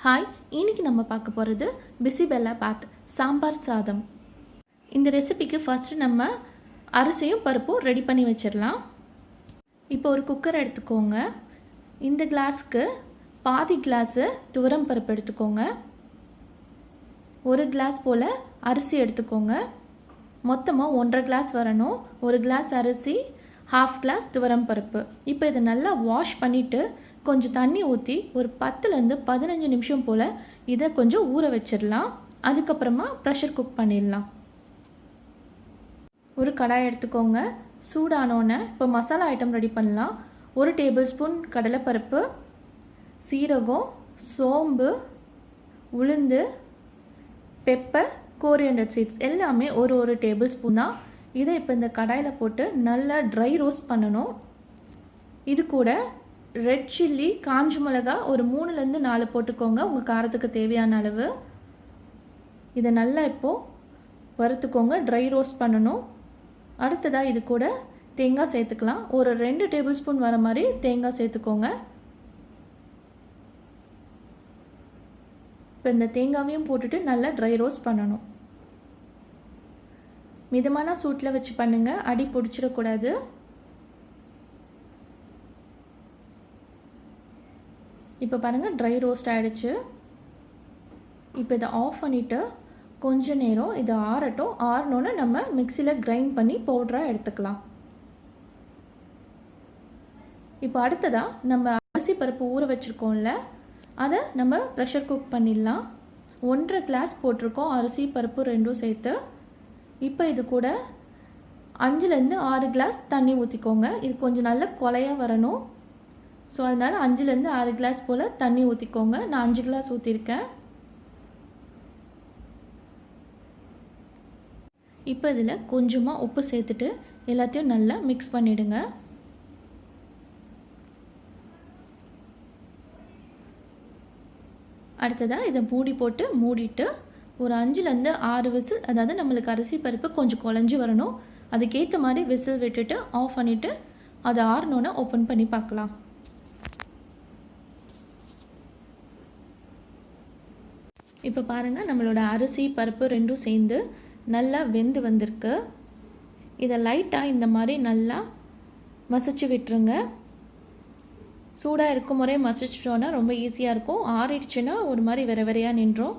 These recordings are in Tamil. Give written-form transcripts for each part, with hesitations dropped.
ஹாய், இன்னைக்கு நம்ம பார்க்க போகிறது பிசிபெல்லாபாத் சாம்பார் சாதம். இந்த ரெசிபிக்கு ஃபஸ்ட்டு நம்ம அரிசியும் பருப்பும் ரெடி பண்ணி வச்சிடலாம். இப்போ ஒரு குக்கர் எடுத்துக்கோங்க. இந்த கிளாஸுக்கு பாதி கிளாஸு துவரம் பருப்பு எடுத்துக்கோங்க. ஒரு கிளாஸ் போல் அரிசி எடுத்துக்கோங்க. மொத்தமாக 1.5 கிளாஸ் வரணும். ஒரு கிளாஸ் அரிசி, 1/2 கிளாஸ் துவரம் பருப்பு. இப்போ இதை நல்லா வாஷ் பண்ணிவிட்டு கொஞ்சம் தண்ணி ஊற்றி ஒரு 10லேருந்து 15 நிமிஷம் போல் இதை கொஞ்சம் ஊற வச்சிடலாம். அதுக்கப்புறமா ப்ரெஷர் குக் பண்ணிடலாம். ஒரு கடாய் எடுத்துக்கோங்க. சூடானோன்னே இப்போ மசாலா ஐட்டம் ரெடி பண்ணலாம். 1 டேபிள் ஸ்பூன் கடலைப்பருப்பு, சீரகம், சோம்பு, உளுந்து, பெப்பர், கோரியண்டர் சீட்ஸ் எல்லாமே ஒரு டேபிள் ஸ்பூன் தான். இதை இப்போ இந்த கடாயில் போட்டு நல்லா ட்ரை ரோஸ்ட் பண்ணணும். இது கூட ரெட் சில்லி, காஞ்ச மிளகா ஒரு 3லேருந்து 4 போட்டுக்கோங்க, உங்கள் காரத்துக்கு தேவையான அளவு. இதை நல்லா இப்போது வறுத்துக்கோங்க, ட்ரை ரோஸ்ட் பண்ணணும். அடுத்ததாக இது கூட தேங்காய் சேர்த்துக்கலாம். ஒரு 2 டேபிள் ஸ்பூன் வர மாதிரி தேங்காய் சேர்த்துக்கோங்க. இப்போ இந்த தேங்காவையும் போட்டுட்டு நல்லா ட்ரை ரோஸ்ட் பண்ணணும். மிதமான சூட்டில் வச்சு பண்ணுங்கள், அடி பிடிச்சிடக்கூடாது. இப்போ பாருங்கள், ட்ரை ரோஸ்ட் ஆகிடுச்சு. இப்போ இதை ஆஃப் பண்ணிவிட்டு கொஞ்ச நேரம் இதை ஆறட்டும். ஆறணுன்னு நம்ம மிக்சியில் கிரைண்ட் பண்ணி பவுடராக எடுத்துக்கலாம். இப்போ அடுத்ததாக நம்ம அரிசி பருப்பு ஊற வச்சுருக்கோம்ல, அதை நம்ம ப்ரெஷர் குக் பண்ணிடலாம். 1.5 கிளாஸ் போட்டிருக்கோம் அரிசி பருப்பு ரெண்டும் சேர்த்து. இப்போ இது கூட 5லேருந்து 6 கிளாஸ் தண்ணி ஊற்றிக்கோங்க. இது கொஞ்சம் நல்ல கொலையாக வரணும். ஸோ அதனால் 5லேருந்து 6 கிளாஸ் போல் தண்ணி ஊற்றிக்கோங்க. நான் 5 கிளாஸ் ஊற்றிருக்கேன். இப்போ இதில் கொஞ்சமாக உப்பு சேர்த்துட்டு எல்லாத்தையும் நல்லா மிக்ஸ் பண்ணிவிடுங்க. அடுத்ததாக இதை மூடி போட்டு மூடிட்டு ஒரு 5லேருந்து 6 விசில், அதாவது நம்மளுக்கு அரிசி பருப்பு கொஞ்சம் குழஞ்சி வரணும், அதுக்கேற்ற மாதிரி விசில் விட்டுட்டு ஆஃப் பண்ணிவிட்டு அதை ஆறணுன்னு ஓப்பன் பண்ணி பார்க்கலாம். இப்போ பாருங்கள், நம்மளோட அரிசி பருப்பு ரெண்டும் சேர்ந்து நல்லா வெந்து வந்திருக்கு. இதை லைட்டாக இந்த மாதிரி நல்லா மசிச்சு விட்டுருங்க. சூடாக இருக்கும் முறை மசிச்சிட்டோன்னா ரொம்ப ஈஸியாக இருக்கும். ஆறிடுச்சுன்னா ஒரு மாதிரி வெறையாக நின்றோம்.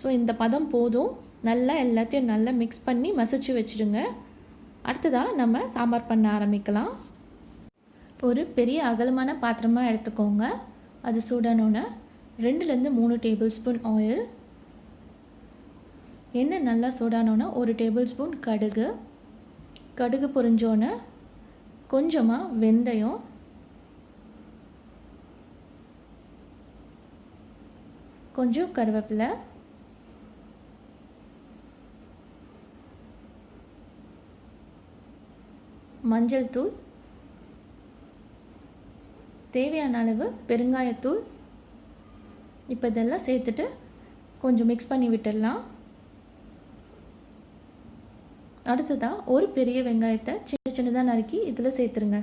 ஸோ இந்த பதம் போதும். நல்லா எல்லாத்தையும் நல்லா மிக்ஸ் பண்ணி மசிச்சு வச்சுடுங்க. அடுத்ததாக நம்ம சாம்பார் பண்ண ஆரம்பிக்கலாம். ஒரு பெரிய அகலமான பாத்திரமாக எடுத்துக்கோங்க. அது சூடானோன்னே 2லேருந்து 3 டேபிள் ஸ்பூன் ஆயில், எண்ணெய் நல்லா சூடானோன்னா 1 டேபிள் ஸ்பூன் கடுகு, கடுகு பொரிஞ்சோன்னே கொஞ்சமாக வெந்தயம், கொஞ்சம் கருவேப்பிலை, மஞ்சள் தூள், தேவையான அளவு பெருங்காயத்தூள். இப்போ இதெல்லாம் சேர்த்துட்டு கொஞ்சம் மிக்ஸ் பண்ணி விட்டுடலாம். அடுத்ததாக ஒரு பெரிய வெங்காயத்தை சின்னதாக நறுக்கி இதில் சேர்த்துருங்க.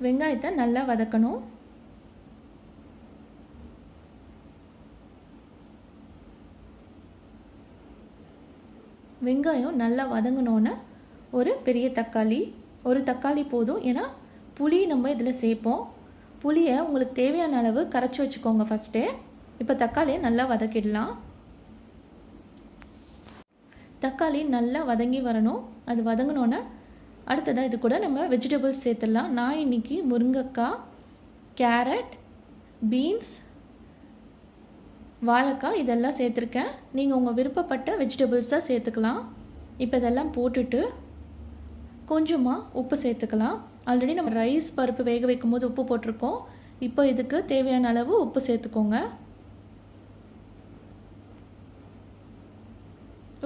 வெங்காயத்தை நல்லா வதக்கணும். வெங்காயம் நல்லா வதங்கினோன்னே ஒரு பெரிய தக்காளி, ஒரு தக்காளி போதும், ஏன்னா புளி நம்ம இதில் சேர்ப்போம். புளியை உங்களுக்கு தேவையான அளவு கரைச்சி வச்சுக்கோங்க ஃபஸ்ட்டே. இப்போ தக்காளியை நல்லா வதக்கிடலாம். தக்காளி நல்லா வதங்கி வரணும். அது வதங்கினோன்னே அடுத்ததாக இது கூட நம்ம வெஜிடபிள்ஸ் சேர்த்துடலாம். நான் இன்றைக்கி முருங்கைக்காய், கேரட், பீன்ஸ், வாழைக்காய் இதெல்லாம் சேர்த்துருக்கேன். நீங்கள் உங்கள் விருப்பப்பட்ட வெஜிடபிள்ஸாக சேர்த்துக்கலாம். இப்போ இதெல்லாம் போட்டுட்டு கொஞ்சமாக உப்பு சேர்த்துக்கலாம். ஆல்ரெடி நம்ம ரைஸ் பருப்பு வேக வைக்கும் போது உப்பு போட்டிருக்கோம். இப்போ இதுக்கு தேவையான அளவு உப்பு சேர்த்துக்கோங்க.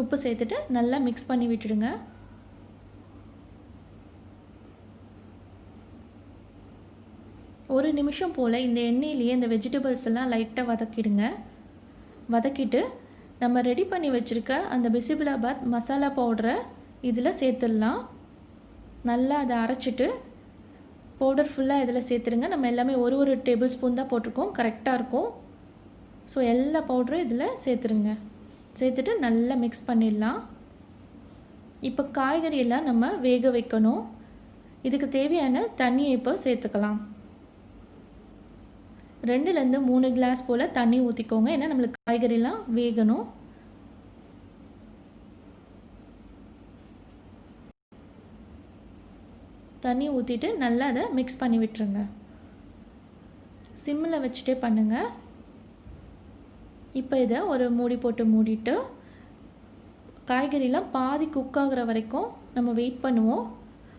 உப்பு சேர்த்துட்டு நல்லா மிக்ஸ் பண்ணி விட்டுடுங்க. ஒரு நிமிஷம் போல் இந்த எண்ணெயிலேயே இந்த வெஜிடபிள்ஸ் எல்லாம் லைட்டாக வதக்கிடுங்க. வதக்கிட்டு நம்ம ரெடி பண்ணி வச்சுருக்க அந்த பிசிபெலாபாத் மசாலா பவுடரை இதில் சேர்த்துடலாம். நல்லா அதை அரைச்சிட்டு பவுடர் ஃபுல்லாக இதில் சேர்த்துருங்க. நம்ம எல்லாமே ஒரு டேபிள் ஸ்பூன் தான் போட்டிருக்கோம், கரெக்டாக இருக்கும். ஸோ எல்லா பவுடரும் இதில் சேர்த்துருங்க. சேர்த்துட்டு நல்லா மிக்ஸ் பண்ணிடலாம். இப்போ காய்கறியெல்லாம் நம்ம வேக வைக்கணும். இதுக்கு தேவையான தண்ணியை இப்போ சேர்த்துக்கலாம். 2லேருந்து 3 கிளாஸ் போல் தண்ணி ஊற்றிக்கோங்க. ஏன்னா நம்மளுக்கு காய்கறிலாம் வேகணும். தண்ணி ஊற்றிட்டு நல்லா அதை மிக்ஸ் பண்ணி விட்டுருங்க. சிம்மில் வச்சுட்டே பண்ணுங்கள். இப்போ இதை ஒரு மூடி போட்டு மூடிட்டு காய்கறிலாம் பாதி குக் ஆகிற வரைக்கும் நம்ம வெயிட் பண்ணுவோம்.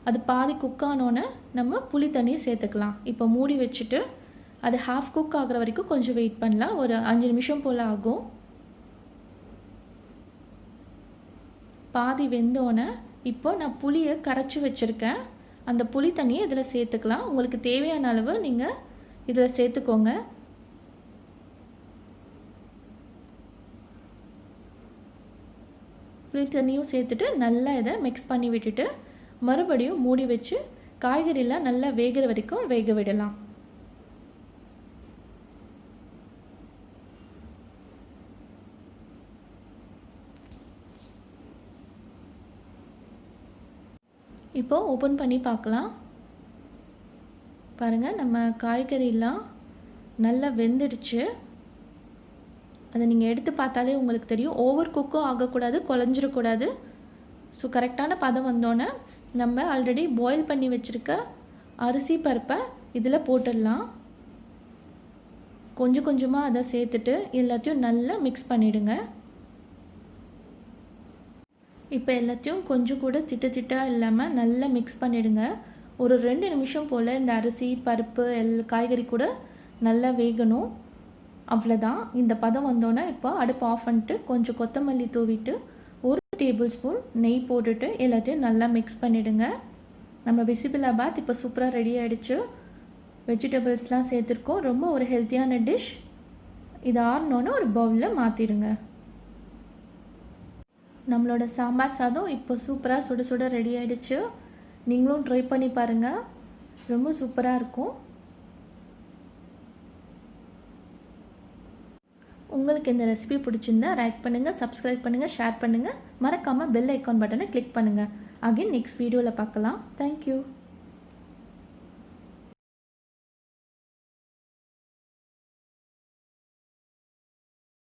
அது பாதி குக் ஆனோன்னே நம்ம புளி தண்ணியை சேர்த்துக்கலாம். இப்போ மூடி வச்சுட்டு அது ஹாஃப் குக் ஆகிற வரைக்கும் கொஞ்சம் வெயிட் பண்ணலாம். ஒரு 5 நிமிஷம் போல் ஆகும். பாதி வெந்தோன்னே இப்போ நான் புளியை கரைச்சி வச்சுருக்கேன். அந்த புளி தண்ணியை இதில் சேர்த்துக்கலாம். உங்களுக்கு தேவையான அளவு நீங்கள் இதில் சேர்த்துக்கோங்க. புளி தண்ணியும் சேர்த்துட்டு நல்லா இதை மிக்ஸ் பண்ணி விட்டுட்டு மறுபடியும் மூடி வச்சு காய்கறிலாம் நல்லா வேகிற வரைக்கும் வேக விடலாம். இப்போ ஓப்பன் பண்ணி பார்க்கலாம். பாருங்கள், நம்ம காய்கறிலாம் நல்லா வெந்துடுச்சு. அதை நீங்கள் எடுத்து பார்த்தாலே உங்களுக்கு தெரியும். ஓவர் குக்கும் ஆகக்கூடாது, குழஞ்சிடக்கூடாது. ஸோ கரெக்டான பதம் வந்தோன்னே நம்ம ஆல்ரெடி பாயில் பண்ணி வச்சுருக்க அரிசி பருப்பை இதில் போட்டுடலாம். கொஞ்சம் கொஞ்சமாக அதை சேர்த்துட்டு எல்லாத்தையும் நல்லா மிக்ஸ் பண்ணிவிடுங்க. இப்போ எல்லாத்தையும் கொஞ்சம் கூட திட்டாக இல்லாமல் நல்லா மிக்ஸ் பண்ணிவிடுங்க. ஒரு 2 நிமிஷம் போல் இந்த அரிசி பருப்பு காய்கறி கூட நல்லா வேகணும். அவ்வளோதான். இந்த பதம் வந்தோன்னே இப்போ அடுப்பு ஆஃப் பண்ணிட்டு கொஞ்சம் கொத்தமல்லி தூவிட்டு 1 டேபிள் ஸ்பூன் நெய் போட்டுட்டு எல்லாத்தையும் நல்லா மிக்ஸ் பண்ணிவிடுங்க. நம்ம பிசிபிலாபாத் இப்போ சூப்பராக ரெடி ஆகிடுச்சு. வெஜிடபிள்ஸ்லாம் சேர்த்துருக்கோம். ரொம்ப ஒரு ஹெல்த்தியான டிஷ். இது ஆறினோன்னு ஒரு பவுலில் மாற்றிடுங்க. நம்மளோட சாம்பார் சாதம் இப்போ சூப்பராக சுட சுட ரெடி ஆகிடுச்சு. நீங்களும் ட்ரை பண்ணி பாருங்கள். ரொம்ப சூப்பராக இருக்கும். உங்களுக்கு இந்த ரெசிபி பிடிச்சிருந்தா லைக் பண்ணுங்கள், சப்ஸ்கிரைப் பண்ணுங்கள், ஷேர் பண்ணுங்கள். மறக்காமல் பெல் ஐக்கான் பட்டனை கிளிக் பண்ணுங்கள். அகைன் நெக்ஸ்ட் வீடியோவில் பார்க்கலாம். தேங்க்யூ.